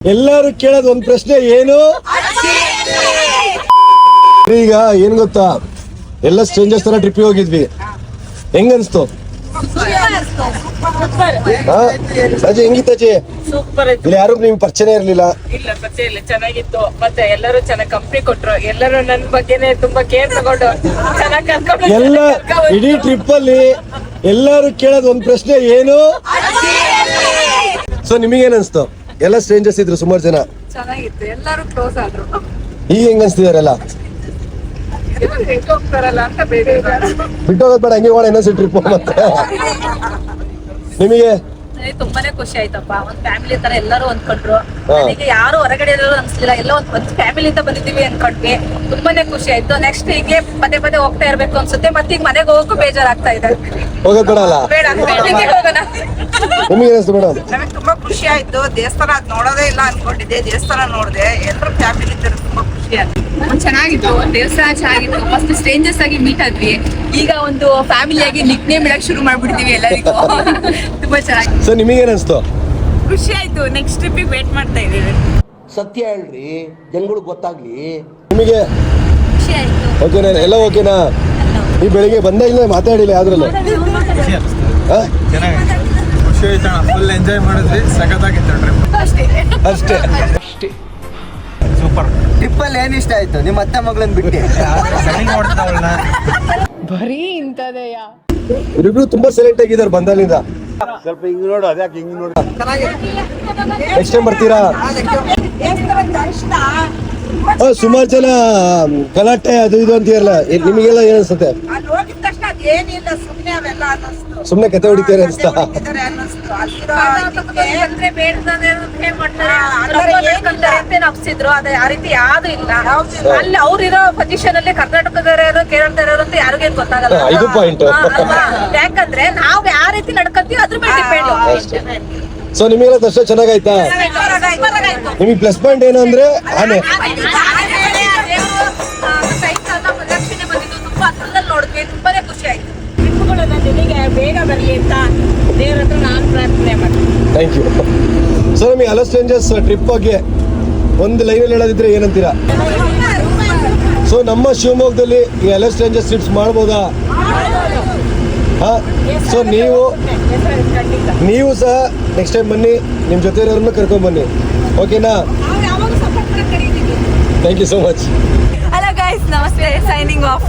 ಎಲ್ಲರೂ ಕೇಳೋದು ಒಂದ್ ಪ್ರಶ್ನೆ, ಏನು ಈಗ ಏನ್ ಗೊತ್ತಾ, ಎಲ್ಲ ಸ್ಟ್ರೇಂಜರ್ಸ್ ತರ ಟ್ರಿಪ್ ಹೋಗಿದ್ವಿ, ಹೆಂಗ ಅನ್ಸ್ತು? ಅಜಯ್ ಹೆಂಗಿತ್ತು ಅಜಯ್? ಸೂಪರ್ ಇತ್ತು. ಇಲ್ಲಿ ಯಾರು ನಿಮ್ಗೆ ಪರಿಚಯ ಇರ್ಲಿಲ್ಲ? ಇಲ್ಲ ಪರಿಚಯ ಇಲ್ಲ, ಚೆನ್ನಾಗಿತ್ತು. ಮತ್ತೆ ಎಲ್ಲರೂ ಚೆನ್ನಾಗಿ ಕಂಪ್ನಿ ಕೊಟ್ರು. ಎಲ್ಲರೂ ನನ್ನ ಬಗ್ಗೆನೆ ತುಂಬಾ ಕೇರ್ ತಗೊಂಡು ಚೆನ್ನಾಗಿ ಕರ್ಕೊಂಡು ಎಲ್ಲ ಇಡೀ ಟ್ರಿಪ್ ಅಲ್ಲಿ ಎಲ್ಲರೂ ಕೇಳೋದು ಒಂದ್ ಪ್ರಶ್ನೆ, ಏನು? ಸೊ ನಿಮಗೇನ್ ಅನ್ಸ್ತು? ಎಲ್ಲ ಸ್ಟ್ರೇಂಜರ್ಸ್ ಇದ್ರು ಸುಮಾರು ಜನ, ಚೆನ್ನಾಗಿತ್ತು. ಎಲ್ಲರೂ ಕ್ಲೋಸ್ ಆದ್ರು. ಈಗ ಹೆಂಗ್ ಅನ್ಸ್ತಿದಾರೆಲ್ಲ? ಹೋಗ್ತಾರಲ್ಲ ಅಂತ ಬೇಗ ಬಿಟ್ಟು ಹೋಗೋದ್ ಬೇಡ, ಹಂಗೆ ಹೋಗೋಣ ಇನ್ನೊಂದ್ಸರಿ ಟ್ರಿಪ್ ಮತ್ತೆ. ನಿಮಗೆ ತುಂಬಾನೇ ಖುಷಿ ಆಯ್ತಪ್ಪ. ಒಂದ್ ಫ್ಯಾಮಿಲಿ ತರ ಎಲ್ಲರೂ ಅಂದ್ಕೊಂಡ್ರು. ನನಗೆ ಯಾರು ಹೊರಗಡೆ ಇರೋರು ಅನ್ಸ್ಲಿಲ್ಲ, ಎಲ್ಲ ಒಂದ್ ಫ್ಯಾಮಿಲಿ ಅಂತ ಬಂದಿದ್ದೀವಿ ಅನ್ಕೊಂಡ್ವಿ. ತುಂಬಾನೇ ಖುಷಿ ಆಯ್ತು. ನೆಕ್ಸ್ಟ್ ಹೀಗೆ ಪದೇ ಪದೇ ಹೋಗ್ತಾ ಇರ್ಬೇಕು ಅನ್ಸುತ್ತೆ. ಮತ್ತೆ ಈಗ ಮನೆಗೆ ಹೋಗಕ್ಕೂ ಬೇಜಾರಾಗ್ತಾ ಇದೆ. ಹೋಗೋದ್ ಬೇಡ ಅಲ್ಲ? ಬೇಡ, ಮನೆಗೆ ಹೋಗೋಣ. ನಿಮಗೆ ಅನಿಸ್ತು ಮೇಡಮ್? ನಮಗೆ ತುಂಬಾ ಖುಷಿ ಆಯ್ತು. ದೇವಸ್ಥಾನ ಅದ್ ನೋಡೋದೇ ಇಲ್ಲ ಅನ್ಕೊಂಡಿದ್ದೆ, ದೇವಸ್ಥಾನ ನೋಡಿದೆ. ಎಲ್ಲರೂ ಫ್ಯಾಮಿಲಿ ಇದ್ದರು, ತುಂಬಾ ಖುಷಿ ಆಯ್ತು. ಚೆನ್ನಾಗಿತ್ತು, ದೇವಸ್ಥಾನ ಚೆನ್ನಾಗಿತ್ತು. ಫಸ್ಟ್ ಸ್ಟ್ರೇಂಜರ್ಸ್ ಆಗಿ ಮೀಟ್ ಆದ್ವಿ, ಈಗ ಒಂದು ಫ್ಯಾಮಿಲಿ ಆಗಿ ನಿಕ್ ನೇಮ್ ಇಡಕ್ ಶುರು ಮಾಡ್ಬಿಡ್ತೀವಿ ಎಲ್ಲರಿಗೂ. ತುಂಬಾ ಚೆನ್ನಾಗಿ. ಸೊ ನಿಮಗೇನ್ ಅನ್ಸ್ತು? ಖುಷಿ ಆಯ್ತು. ನೆಕ್ಸ್ಟ್ ಟ್ರಿಪ್ಪಿಗೆ ವೇಟ್ ಮಾಡ್ತಾ ಇದೀವಿ. ಸತ್ಯ ಹೇಳ್ರಿ, ಜನಗಳಿಗೆ ಗೊತ್ತಾಗ್ಲಿ. ನಿಮಗೆ ಖುಷಿ ಆಯ್ತು. ಓಕೆನಾ? ಎಲ್ಲ ಓಕೆನಾ? ಈ ಬೆಳಿಗ್ಗೆ ಬಂದ ಇಲ್ಲ ಮಾತಾಡಿಲ್ಲ ಯಾವ್ದ್ರಲ್ಲೂ? ಖುಷಿ ಆಯ್ತಣ್ಣ, ಫುಲ್ ಎಂಜಾಯ್ ಮಾಡಿದ್ವಿ, ಸಖತ್ತಾಗಿತ್ತು ಟ್ರಿಪ್. ಅಷ್ಟೇ. ಸೂಪರ್. ಟ್ರಿಪ್ಪಲ್ಲಿ ಏನ್ ಇಷ್ಟ ಆಯ್ತು ನಿಮ್ಮ ಅತ್ತೆ ಮಗಳನ್ನ ಬಿಟ್ಟು? ಇವ್ರಿಬ್ರು ತುಂಬಾ ಸೆಲೆಕ್ಟ್ ಆಗಿದ್ದಾರೆ ಬಂದಾಲಿಂದ. ಸ್ವಲ್ಪ ಹಿಂಗ್ ನೋಡು, ಅದ್ಯಾಕೆ ಹಿಂಗ್ ನೋಡು? ನೆಕ್ಸ್ಟ್ ಟೈಮ್ ಬರ್ತೀರಾ? ಸುಮಾರು ಜನ ಗಲಾಟೆ ಅದು ಇದು ಅಂತೀರಲ್ಲ, ನಿಮಗೆಲ್ಲ ಏನ್ ಅನ್ಸುತ್ತೆ? ಅಲ್ಲಿ ಹೋಗಿದ ತಕ್ಷಣ ಅದೇನಿಲ್ಲ, ಸುಮ್ನೆ ಅವೆಲ್ಲ ಅನ್ನಿಸ್ತು. ಸುಮ್ನೆ ಕತೆ ಹೊಡಿತಾರೆ ಅನ್ಸ್ತಾ? ಹೋಗಿದ್ದಾರೆ ಅನ್ನಿಸ್ತು. ಅಲ್ಲಿರೋ ಅಂದ್ರೆ ಬೇಡದೇ ಮಾಡ್ತಾರೆ, ಅಂದ್ರೆ ಮಾಡ್ಕೊಂತಾರೆ ಅಂತ ನಾಪ್ಸಿದ್ರು. ಅದೇ ಆ ರೀತಿ ಯಾವ್ದು ಇಲ್ಲ. ಯಾವ್ದು ಅಲ್ಲಿ ಅವ್ರಿರೋ ಪೊಸಿಷನ್ ಅಲ್ಲಿ ಕರ್ನಾಟಕದವರು ಕೇರಳದವರು ಅಂತ ಯಾರಿಗೇನ್ ಗೊತ್ತಾಗಲ್ಲ. ಇದು point. ಅಲ್ವಾ? ಯಾಕಂದ್ರೆ ನಾವ್ ಯಾವ ರೀತಿ ನಡ್ಕತ್ತೀವಿ ಅದ್ರ ಮೇಲೆ ಡಿಪೆಂಡ್. ಸೊ ನಿಮಗೆಲ್ಲ ದರ್ಶನ ಚೆನ್ನಾಗಾಯ್ತಾ? ನಿಮಗೆ ಪ್ಲಸ್ ಪಾಯಿಂಟ್ ಏನು ಅಂದ್ರೆ ಆನೆ. ಪ್ರದಕ್ಷಿಣೆ ಬಂದಿದ್ದು ತುಂಬಾ ಹತ್ರದಲ್ಲಿ ನೋಡಿದ್ವಿ, ತುಂಬಾನೇ ಖುಷಿ ಆಯ್ತು. ಟ್ರಿಪ್ಗಳನ್ನ ನಿನಗೆ ಬೇಗ ಬರಲಿ ಅಂತ ದೇವ್ರ ಹತ್ರ ನಾನು ಪ್ರಾರ್ಥನೆ ಮಾಡ್ತೀನಿ. Thank you. ಸೊ ನಿಮಗೆ ಹಲೋ ಸ್ಟ್ರೇಂಜರ್ಸ್ ಟ್ರಿಪ್ ಬಗ್ಗೆ ಒಂದು ಲೈನಲ್ಲಿ ಹೇಳೋದಿದ್ರೆ ಏನಂತೀರಾ? ಸೊ ನಮ್ಮ ಶಿವಮೊಗ್ಗದಲ್ಲಿ ಈ ಹಲೋ ಸ್ಟ್ರೇಂಜರ್ಸ್ ಟ್ರಿಪ್ಸ್ ಮಾಡ್ಬೋದಾ? ಹಾ. ಸೊ ನೀವು ಸಹ ನೆಕ್ಸ್ಟ್ ಟೈಮ್ ಬನ್ನಿ, ನಿಮ್ಮ ಜೊತೆ ಇರೋರನ್ನ ಕರ್ಕೊಂಡ್ ಬನ್ನಿ, ಓಕೆನಾ? Thank you so much. Hello guys, ನಮಸ್ತೆ. Signing of.